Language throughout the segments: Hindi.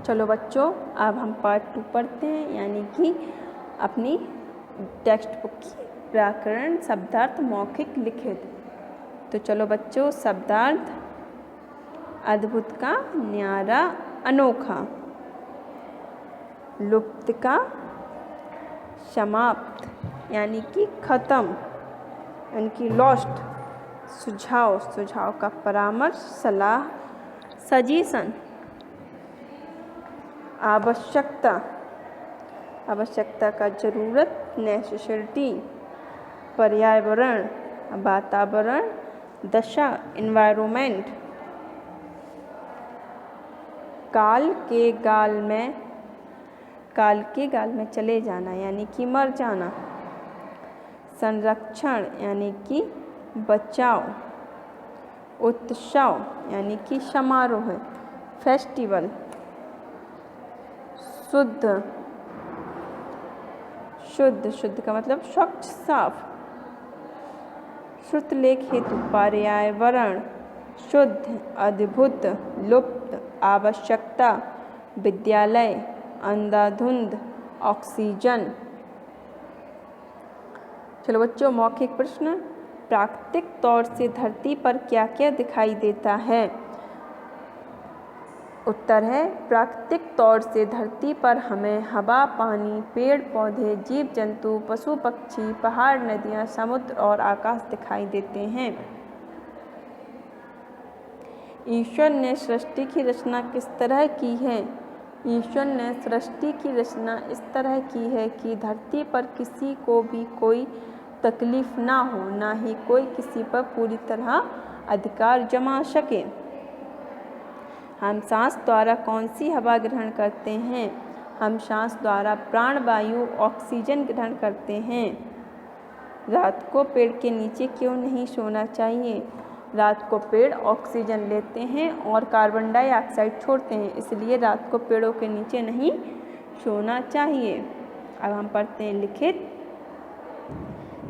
चलो बच्चों, अब हम पार्ट 2 पढ़ते हैं, यानी कि अपनी टेक्स्ट बुक की व्याकरण शब्दार्थ मौखिक लिखित। तो चलो बच्चों, शब्दार्थ अद्भुत का न्यारा अनोखा, लुप्त का समाप्त यानी कि खत्म यानी कि लॉस्ट, सुझाव, सुझाव का परामर्श, सलाह, सजेशन, आवश्यकता, आवश्यकता का जरूरत, नेसेसिटी, पर्यावरण, वातावरण, दशा, एनवायरनमेंट, काल के गाल में चले जाना यानी कि मर जाना, संरक्षण यानी कि बचाव, उत्सव यानी कि समारोह, फेस्टिवल, शुद्ध, शुद्ध का मतलब स्वच्छ, साफ, श्रुतलेख हेतु, पर्यावरण, शुद्ध, अद्भुत, लुप्त, आवश्यकता, विद्यालय, अंधाधुंध, ऑक्सीजन। चलो बच्चों, मौखिक प्रश्न। प्राकृतिक तौर से धरती पर क्या क्या दिखाई देता है? उत्तर है, प्राकृतिक तौर से धरती पर हमें हवा, पानी, पेड़ पौधे, जीव जंतु, पशु पक्षी, पहाड़, नदियाँ, समुद्र और आकाश दिखाई देते हैं। ईश्वर ने सृष्टि की रचना किस तरह की है? ईश्वर ने सृष्टि की रचना इस तरह की है कि धरती पर किसी को भी कोई तकलीफ ना हो, ना ही कोई किसी पर पूरी तरह अधिकार जमा सके। हम सांस द्वारा कौन सी हवा ग्रहण करते हैं? हम सांस द्वारा प्राणवायु ऑक्सीजन ग्रहण करते हैं। रात को पेड़ के नीचे क्यों नहीं सोना चाहिए? रात को पेड़ ऑक्सीजन लेते हैं और कार्बन डाइऑक्साइड छोड़ते हैं, इसलिए रात को पेड़ों के नीचे नहीं सोना चाहिए। अब हम पढ़ते हैं लिखित।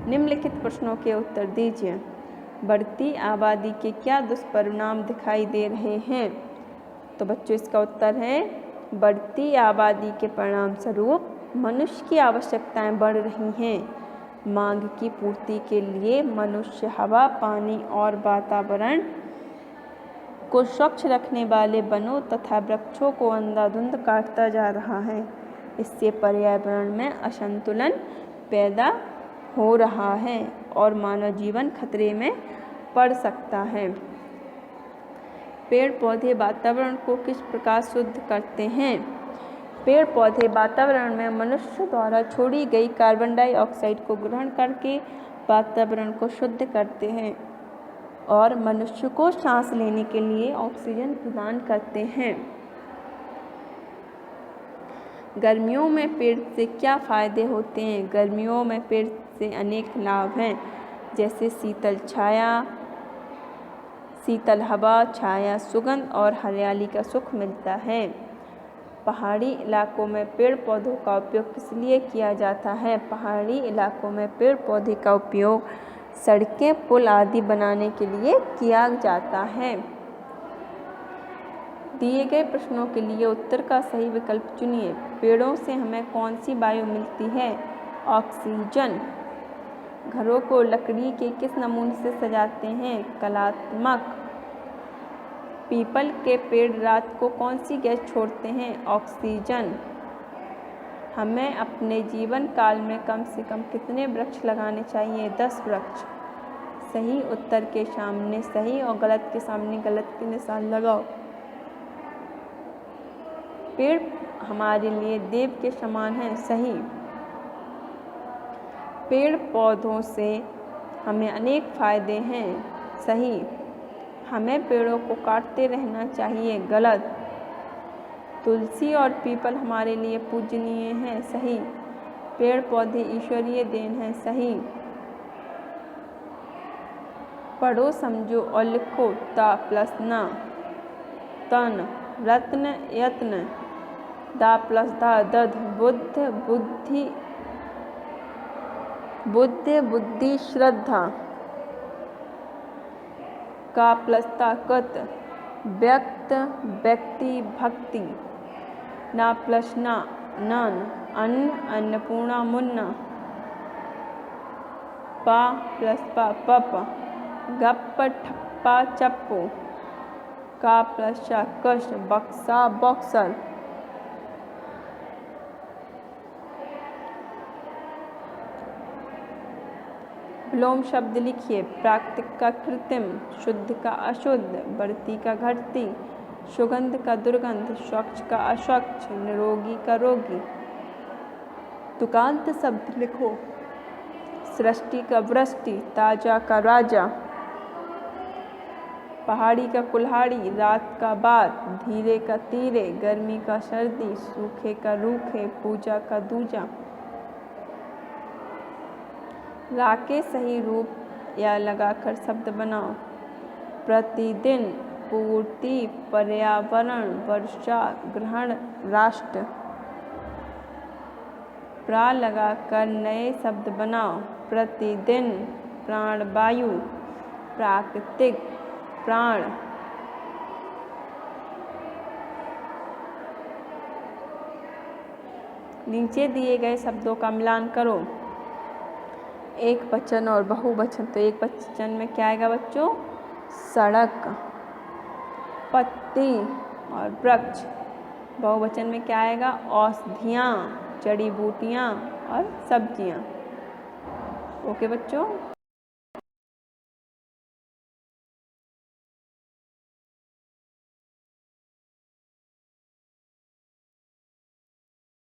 निम्नलिखित प्रश्नों के उत्तर दीजिए। बढ़ती आबादी के क्या दुष्परिणाम दिखाई दे रहे हैं? तो बच्चों, इसका उत्तर है, बढ़ती आबादी के परिणाम स्वरूप मनुष्य की आवश्यकताएं बढ़ रही हैं। मांग की पूर्ति के लिए मनुष्य हवा, पानी और वातावरण को स्वच्छ रखने वाले वनों तथा वृक्षों को अंधाधुंध काटता जा रहा है। इससे पर्यावरण में असंतुलन पैदा हो रहा है और मानव जीवन खतरे में पड़ सकता है। पेड़ पौधे वातावरण को किस प्रकार शुद्ध करते हैं? पेड़ पौधे वातावरण में मनुष्य द्वारा छोड़ी गई कार्बन डाइऑक्साइड को ग्रहण करके वातावरण को शुद्ध करते हैं और मनुष्य को सांस लेने के लिए ऑक्सीजन प्रदान करते हैं। गर्मियों में पेड़ से क्या फायदे होते हैं? गर्मियों में पेड़ से अनेक लाभ हैं, जैसे शीतल छाया, शीतल हवा, छाया, सुगंध और हरियाली का सुख मिलता है। पहाड़ी इलाकों में पेड़ पौधों का उपयोग किस लिए किया जाता है? पहाड़ी इलाकों में पेड़ पौधे का उपयोग सड़कें, पुल आदि बनाने के लिए किया जाता है। दिए गए प्रश्नों के लिए उत्तर का सही विकल्प चुनिए। पेड़ों से हमें कौन सी वायु मिलती है? ऑक्सीजन। घरों को लकड़ी के किस नमूने से सजाते हैं? कलात्मक। पीपल के पेड़ रात को कौन सी गैस छोड़ते हैं? ऑक्सीजन। हमें अपने जीवन काल में कम से कम कितने वृक्ष लगाने चाहिए? 10 वृक्ष। सही उत्तर के सामने सही और गलत के सामने गलत के निशान लगाओ। पेड़ हमारे लिए देव के समान हैं। सही। पेड़ पौधों से हमें अनेक फायदे हैं। सही। हमें पेड़ों को काटते रहना चाहिए। गलत। तुलसी और पीपल हमारे लिए पूजनीय हैं। सही। पेड़ पौधे ईश्वरीय देन हैं। सही। पढ़ो, समझो और लिखो। ता प्लस ना, तन, रत्न, यत्न, दा प्लस दा, दध, बुद्ध, बुद्धि, बुद्ध, बुद्धि, श्रद्धा, का प्लस ताकत, व्यक्त, व्यक्ति, भक्ति, ना प्लस ना नन, अन्न अन्नपूर्णा मुन्ना, पा प्लस पा पप, गप ठप्पा चप्पू, का प्लस शा कश, बक्सा बॉक्सर। विलोम शब्द लिखिए। प्राकृतिक का कृत्रिम, शुद्ध का अशुद्ध, बढ़ती का घटती, सुगंध का दुर्गंध, स्वच्छ का अस्वच्छ, निरोगी का रोगी। तुकांत शब्द लिखो। सृष्टि का वृष्टि, ताजा का राजा, पहाड़ी का कुल्हाड़ी, रात का बात, धीरे का तीरे, गर्मी का सर्दी, सूखे का रूखे, पूजा का दूजा। रा के सही रूप या लगाकर शब्द बनाओ। प्रतिदिन, पूर्ति, पर्यावरण, वर्षा, ग्रहण, राष्ट्र। प्रा लगाकर नए शब्द बनाओ। प्रतिदिन, प्राणवायु, प्राकृतिक, प्राण। नीचे दिए गए शब्दों का मिलान करो। एक वचन और बहुवचन। तो एक वचन में क्या आएगा बच्चों? सड़क, पत्ती और वृक्ष। बहुवचन में क्या आएगा? औषधियाँ, जड़ी बूटियाँ और सब्जियाँ। ओके बच्चों।